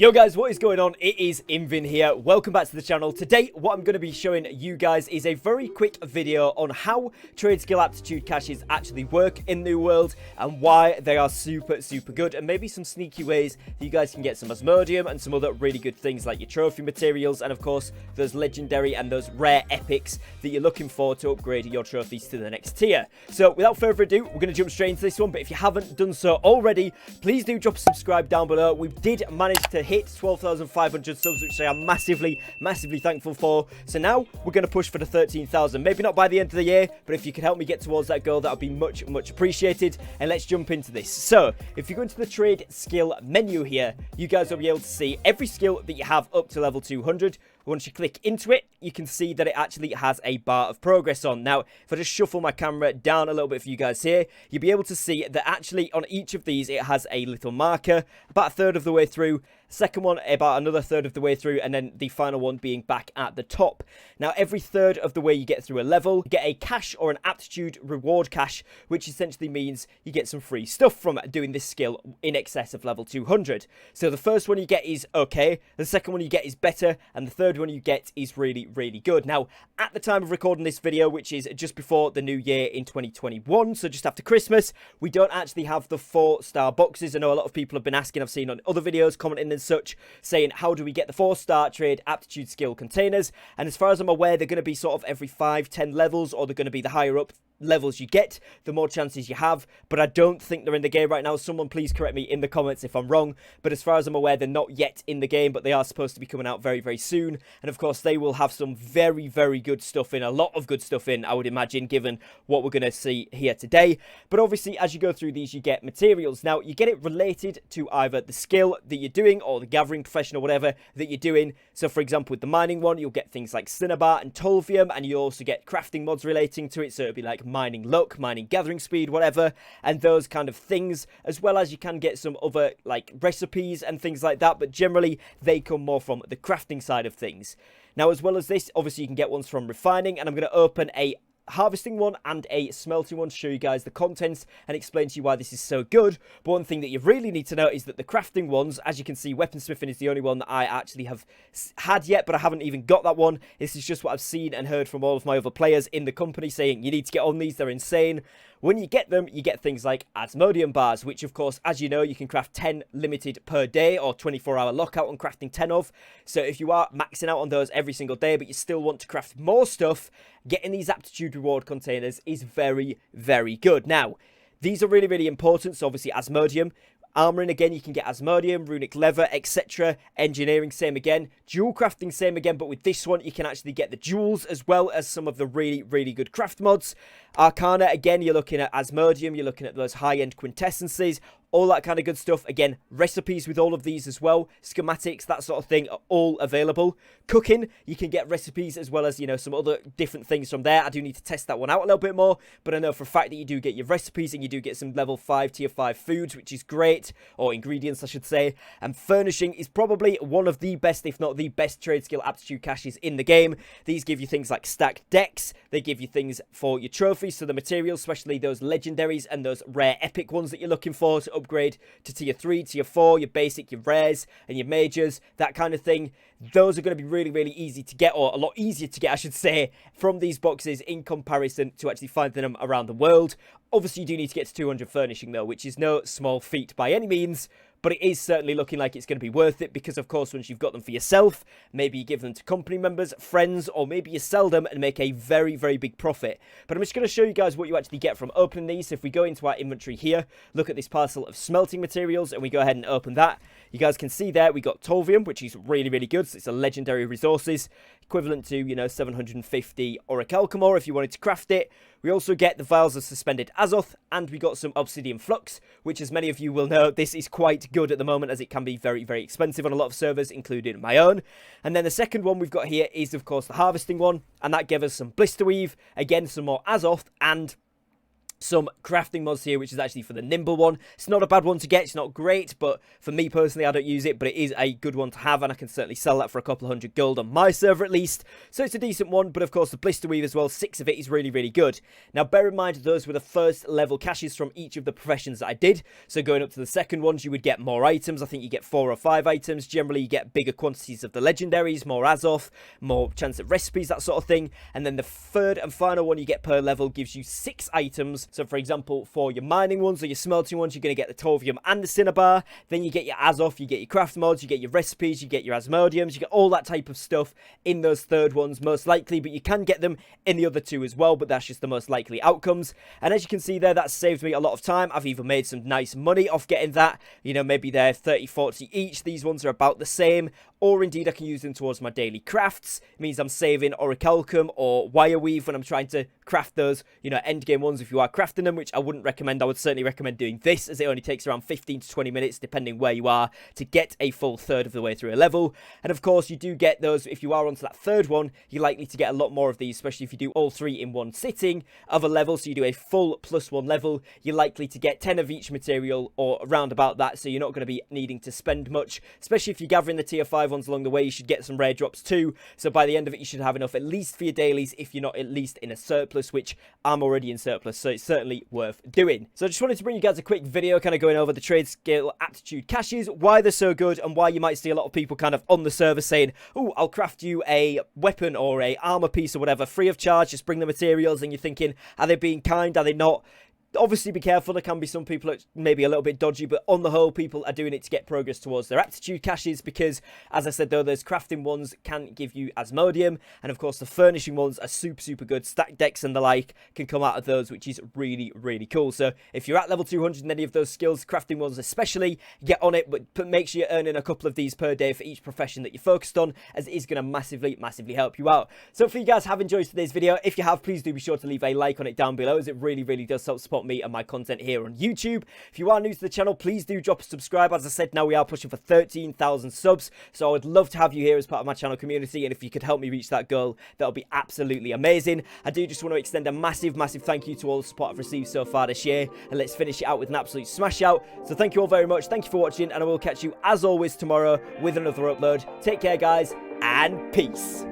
Yo guys, what is going on? It is Invin here. Welcome back to the channel. Today, what I'm going to be showing you guys is a very quick video on how trade skill aptitude caches actually work in the world and why they are super good, and maybe some sneaky ways that you guys can get some Asmodeum and some other really good things like your trophy materials, and of course those legendary and those rare epics that you're looking for to upgrade your trophies to the next tier. So without further ado, we're going to jump straight into this one, but if you haven't done so already, please do drop a subscribe down below. We did manage to hit 12,500 subs, which I am massively thankful for. So now we're going to push for the 13,000. Maybe not by the end of the year, but if you could help me get towards that goal, that would be much appreciated. And let's jump into this. So if you go into the trade skill menu here, you guys will be able to see every skill that you have up to level 200. Once you click into it, you can see that it actually has a bar of progress on. Now, if I just shuffle my camera down a little bit for you guys here, you'll be able to see that actually on each of these, it has a little marker about a third of the way through, second one about another third of the way through, and then the final one being back at the top. Now, every third of the way you get through a level, you get a cache or an aptitude reward cache, which essentially means you get some free stuff from doing this skill in excess of level 200. So the first one you get is okay, the second one you get is better, and the third one you get is really good. Now, at the time of recording this video, which is just before the new year in 2021, so just after Christmas, we don't actually have the 4-star boxes. I know a lot of people have been asking, I've seen on other videos, commenting and such, saying how do we get the 4-star trade aptitude skill containers, and as far as I'm aware, they're going to be sort of every 5-10 levels, or they're going to be the higher up levels you get, the more chances you have, but I don't think they're in the game right now. Someone please correct me in the comments if I'm wrong, but as far as I'm aware, they're not yet in the game, but they are supposed to be coming out very soon, and of course they will have some very good stuff in, a lot of good stuff in, I would imagine, given what we're going to see here today. But obviously, as you go through these, you get materials. Now, you get it related to either the skill that you're doing or the gathering profession or whatever that you're doing. So for example, with the mining one, you'll get things like cinnabar and tolvium, and you also get crafting mods relating to it, so it'll be like mining luck, mining gathering speed, whatever, and those kind of things, as well as you can get some other like recipes and things like that, but generally they come more from the crafting side of things. Now, as well as this, obviously you can get ones from refining, and I'm going to open a harvesting one and a smelting one to show you guys the contents and explain to you why this is so good. But one thing that you really need to know is that the crafting ones, as you can see, weaponsmithing is the only one that I actually have had yet, but I haven't even got that one. This is just what I've seen and heard from all of my other players in the company saying you need to get on these, they're insane. When you get them, you get things like Asmodeum bars, which of course, as you know, you can craft 10 limited per day, or 24-hour lockout on crafting 10 of. So if you are maxing out on those every single day, but you still want to craft more stuff, getting these aptitude reward containers is very good. Now, these are really important. So obviously Asmodeum. Armoring, again, you can get Asmodeum, runic leather, etc. Engineering, same again. Jewel crafting, same again, but with this one, you can actually get the jewels as well as some of the really good craft mods. Arcana, again, you're looking at Asmodeum, you're looking at those high-end quintessences, all that kind of good stuff. Again, recipes with all of these as well. Schematics, that sort of thing, are all available. Cooking, you can get recipes as well as, you know, some other different things from there. I do need to test that one out a little bit more, but I know for a fact that you do get your recipes and you do get some level 5, tier 5 foods, which is great, or ingredients, I should say. And furnishing is probably one of the best, if not the best, trade skill aptitude caches in the game. These give you things like stacked decks. They give you things for your trophies, so the materials, especially those legendaries and those rare epic ones that you're looking for to upgrade to tier 3, tier 4, your basic, your rares, and your majors, that kind of thing. Those are going to be really easy to get, or a lot easier to get, I should say, from these boxes in comparison to actually finding them around the world. Obviously, you do need to get to 200 furnishing, though, which is no small feat by any means, but it is certainly looking like it's going to be worth it, because of course, once you've got them for yourself, maybe you give them to company members, friends, or maybe you sell them and make a very big profit. But I'm just going to show you guys what you actually get from opening these. So if we go into our inventory here, look at this parcel of smelting materials, and we go ahead and open that, you guys can see there we got tolvium, which is really good. So it's a legendary resources, equivalent to, you know, 750 orichalcum ore if you wanted to craft it. We also get the vials of suspended azoth, and we got some obsidian flux, which, as many of you will know, this is quite good at the moment, as it can be very expensive on a lot of servers, including my own. And then the second one we've got here is, of course, the harvesting one, and that gave us some blister weave, again, some more azoth, and some crafting mods here, which is actually for the nimble one. It's not a bad one to get. It's not great, but for me personally, I don't use it, but it is a good one to have, and I can certainly sell that for a couple of hundred gold on my server at least. So it's a decent one, but of course the blister weave as well, 6 of it is really, really good. Now bear in mind, those were the first level caches from each of the professions that I did. So going up to the second ones, you would get more items. I think you get 4 or 5 items. Generally, you get bigger quantities of the legendaries, more Azoth, more chance at recipes, that sort of thing. And then the third and final one you get per level gives you 6 items. So for example, for your mining ones or your smelting ones, you're going to get the Tovium and the Cinnabar. Then you get your Azoth, you get your craft mods, you get your recipes, you get your Asmodiums, you get all that type of stuff in those third ones most likely, but you can get them in the other 2 as well, but that's just the most likely outcomes. And as you can see there, that saved me a lot of time. I've even made some nice money off getting that. You know, maybe they're 30, 40 each. These ones are about the same. Or indeed, I can use them towards my daily crafts. It means I'm saving orichalcum or wire weave when I'm trying to craft those, you know, end game ones if you are crafting them, which I wouldn't recommend. I would certainly recommend doing this, as it only takes around 15 to 20 minutes, depending where you are, to get a full third of the way through a level. And of course, you do get those, if you are onto that third one, you're likely to get a lot more of these, especially if you do all 3 in one sitting of a level. So you do a full +1 level, you're likely to get 10 of each material or around about that. So you're not going to be needing to spend much, especially if you're gathering the tier 5 ones along the way. You should get some rare drops too. So by the end of it, you should have enough at least for your dailies, if you're not at least in a surplus, which I'm already in surplus, so it's certainly worth doing. So I just wanted to bring you guys a quick video kind of going over the trade skill aptitude caches, why they're so good, and why you might see a lot of people kind of on the server saying, oh, I'll craft you a weapon or a armor piece or whatever free of charge, just bring the materials, and you're thinking, are they being kind, are they not? Obviously, be careful. There can be some people that maybe a little bit dodgy, but on the whole, people are doing it to get progress towards their aptitude caches because, as I said, though, those crafting ones can give you Asmodium, and of course, the furnishing ones are super, super good. Stack decks and the like can come out of those, which is really, really cool. So if you're at level 200 in any of those skills, crafting ones especially, get on it, but make sure you're earning a couple of these per day for each profession that you're focused on, as it is going to massively, massively help you out. So if you guys have enjoyed today's video, if you have, please do be sure to leave a like on it down below, as it really, really does help support me and my content here on YouTube. If you are new to the channel, please do drop a subscribe. As I said, now we are pushing for 13,000 subs, so I would love to have you here as part of my channel community, and if you could help me reach that goal, that would be absolutely amazing. I do just want to extend a massive, massive thank you to all the support I've received so far this year, and let's finish it out with an absolute smash out. So thank you all very much, thank you for watching, and I will catch you as always tomorrow with another upload. Take care, guys, and peace.